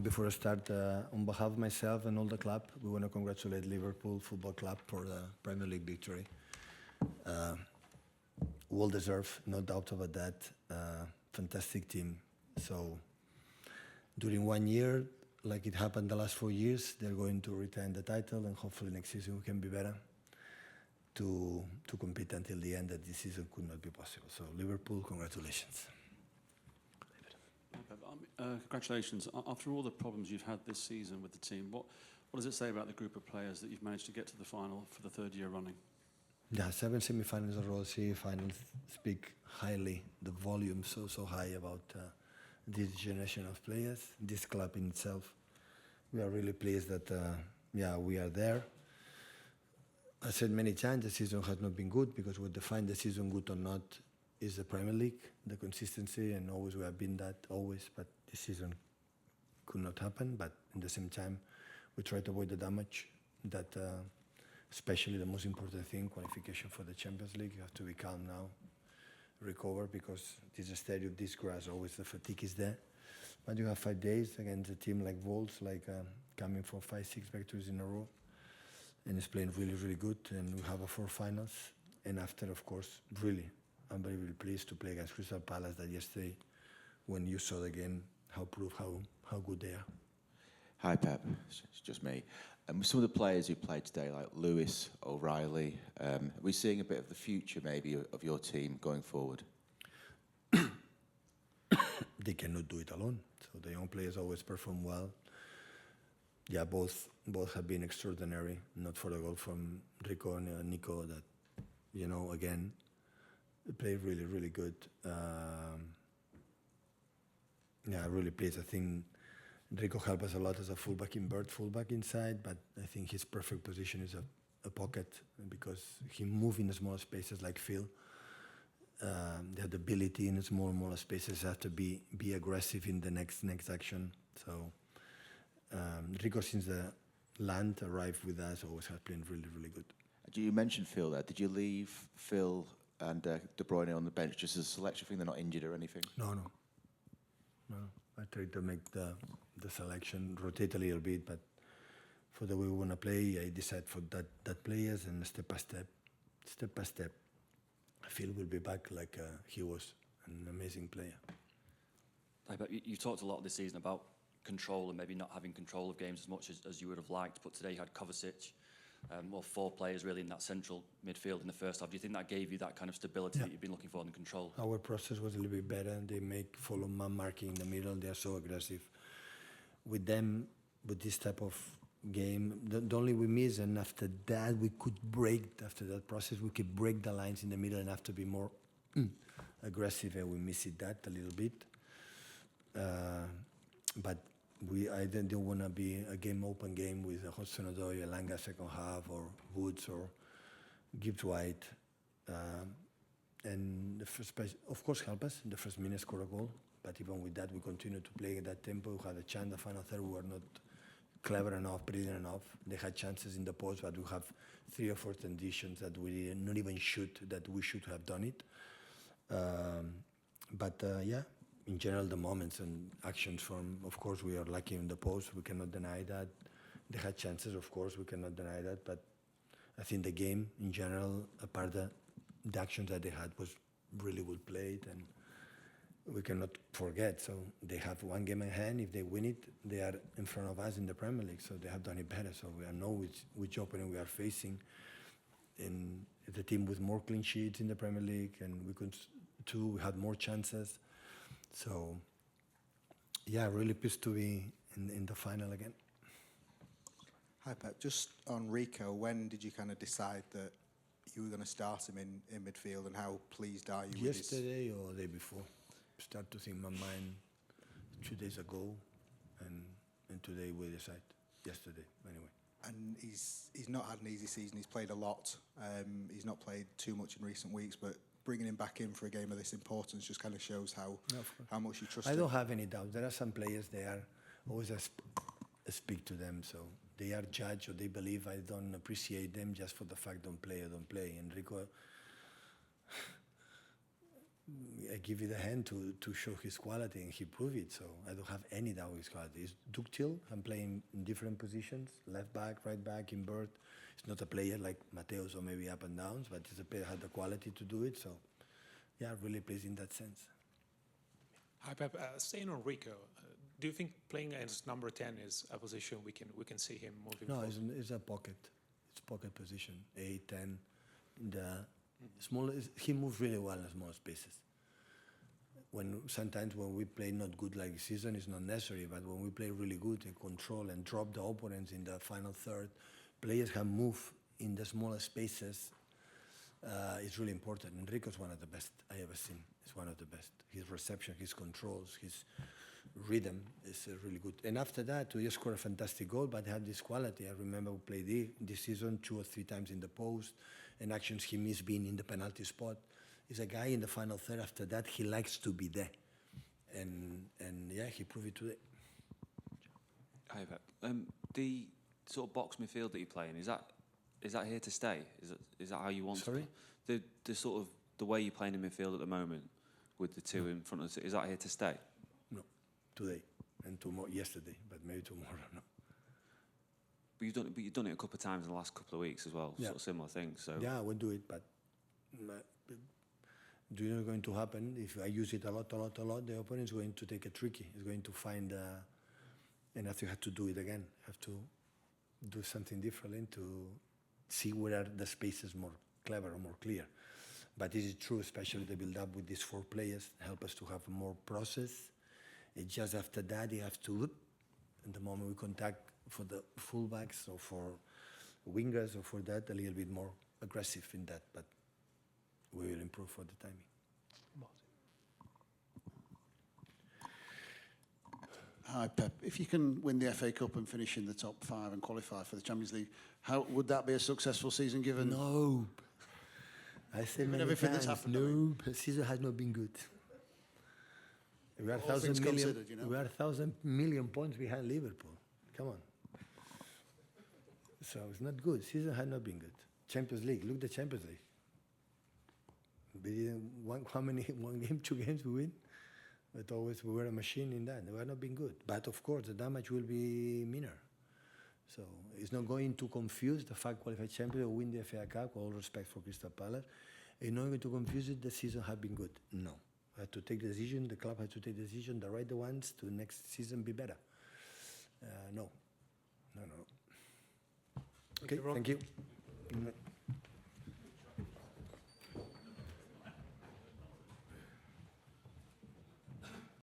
Before I start, on behalf of myself and all the club, we want to congratulate Liverpool Football Club for the Premier League victory. Well deserved, no doubt about that. Fantastic team. So during 1 year, like it happened the last 4 years, they're going to retain the title, and hopefully next season we can be better to compete until the end. That this season could not be possible. So Liverpool, congratulations. Congratulations. After all the problems you've had this season with the team, what does it say about the group of players that you've managed to get to the final for the third year running? Yeah, 7 semi-finals in a row, semi-finals speak highly, the volume so high about this generation of players, this club in itself. We are really pleased that, we are there. I said many times the season has not been good, because what defines the season good or not is the Premier League, the consistency, and always we have been that, always, but this season could not happen. But at the same time, we try to avoid the damage that, especially the most important thing, qualification for the Champions League. You have to be calm now, recover, because this stadium, this grass, always the fatigue is there. But you have 5 days against a team like Wolves, coming from 5-6 victories in a row, and it's playing really, really good. And we have 4 finals, and after, of course, really, I'm very, very pleased to play against Crystal Palace that yesterday, when you saw the game, how good they are. Hi, Pep. It's just me. Some of the players who played today, like Lewis, O'Reilly, are we seeing a bit of the future, maybe, of your team going forward? They cannot do it alone. So the young players always perform well. Yeah, both have been extraordinary. Not for the goal from Rico and Nico that, again, played really, really good. Really pleased. I think Rico helped us a lot as a fullback inside, but I think his perfect position is a pocket, because he moves in small spaces like Phil. They have the ability in small spaces, have to be aggressive in the next action. So Rico, since the land arrived with us, always has been really, really good. You mentioned Phil there. Did you leave Phil and De Bruyne on the bench just as a selection thing? They're not injured or anything? No. I tried to make the selection, rotate a little bit, but for the way we want to play, I decided for that players, and step by step, Phil will be back like he was an amazing player. You talked a lot this season about control and maybe not having control of games as much as you would have liked, but today you had Kovacic, 4 players really in that central midfield in the first half. Do you think that gave you that kind of stability that you've been looking for in control? Our process was a little bit better. They follow man marking in the middle. They are so aggressive. With them, with this type of game, the only we miss, and after that we could break, after that process, we could break the lines in the middle and have to be more aggressive, and we missed that a little bit. But I don't want to be a open game with Hudson-Odoi, Elanga second half, or Woods, or Gibbs-White. And the first, of course, help us. In the first minute, score a goal. But even with that, we continue to play at that tempo. We had a chance. The final third, we were not clever enough, brilliant enough. They had chances in the post, but we have 3 or 4 conditions that we did not even shoot, that we should have done it. In general, the moments and actions from, of course, we are lucky in the post. We cannot deny that. They had chances, of course, we cannot deny that. But I think the game, in general, apart the actions that they had, was really well played, and we cannot forget. So they have 1 game in hand. If they win it, they are in front of us in the Premier League. So they have done it better. So we know which opponent we are facing. And the team with more clean sheets in the Premier League, and we had more chances. So, really pleased to be in the final again. Hi, Pep. Just on Rico, when did you kind of decide that you were going to start him in midfield, and how pleased are you with his... Yesterday or the day before? Start to think in my mind 2 days ago, and today we decide. Yesterday, anyway. And he's not had an easy season. He's played a lot. He's not played too much in recent weeks, but bringing him back in for a game of this importance just kind of shows how much you trust him. I don't have any doubt. There are some players, they are always speak to them, so they are judged, or they believe I don't appreciate them just for the fact don't play or don't play. And Rico, I give it a hand to show his quality, and he proved it. So I don't have any doubt his quality. He's ductile and playing in different positions, left back, right back, invert. He's not a player like Mateos or maybe up and downs, but he's a player who had the quality to do it. So yeah, really plays in that sense. Hi Pep, staying on Rico, do you think playing as number 10 is a position we can see him moving forward? No, it's a pocket. It's pocket position, 8, 10. In the small, he moves really well in small spaces. Sometimes when we play not good like this season, it's not necessary, but when we play really good and control and drop the opponents in the final third, players can move in the smaller spaces. It's really important. Enrico's one of the best I ever seen. He's one of the best. His reception, his controls, his rhythm is really good. And after that, we scored a fantastic goal, but he had this quality. I remember we played this season 2 or 3 times in the post, and actions he missed being in the penalty spot. He's a guy in the final third. After that, he likes to be there. And yeah, he proved it today. Hi, Pep. The sort of box midfield that you're playing, is that here to stay? Is that how you want Sorry? to? The sort of the way you're playing in midfield at the moment with the two in front of us, is that here to stay? No, today and tomorrow, yesterday, but maybe tomorrow, no. But you've done it a couple of times in the last couple of weeks as well, Yeah. sort of similar things. So Yeah, I will do it, but do you know what's going to happen? If I use it a lot, the opponent is going to take it tricky. He's going to find, and after you have to do it again, have to do something different to see where are the spaces more clever or more clear. But this is true, especially the build-up with these 4 players, help us to have more process. And just after that, you have to, and the moment we contact for the fullbacks or for wingers or for that, a little bit more aggressive in that, but we will improve for the timing. Hi Pep, if you can win the FA Cup and finish in the top 5 and qualify for the Champions League, how would that be a successful season given? No. I said Given many everything times, that's happened, I mean. no, the season has not been good. We are All things 1,000 million, considered, you know. we are 1,000 million points behind Liverpool. Come on. So it's not good. Season has not been good. Champions League, look at the Champions League. We didn't, one game, 2 games we win. But always we were a machine in that. We have not been good. But of course, the damage will be minor. So it's not going to confuse the fact qualified champion or win the FA Cup, all respect for Crystal Palace. It's not going to confuse it, the season has been good. No. I have to take the decision, the club has to take the decision, the right ones to next season be better. No. Okay, thank you.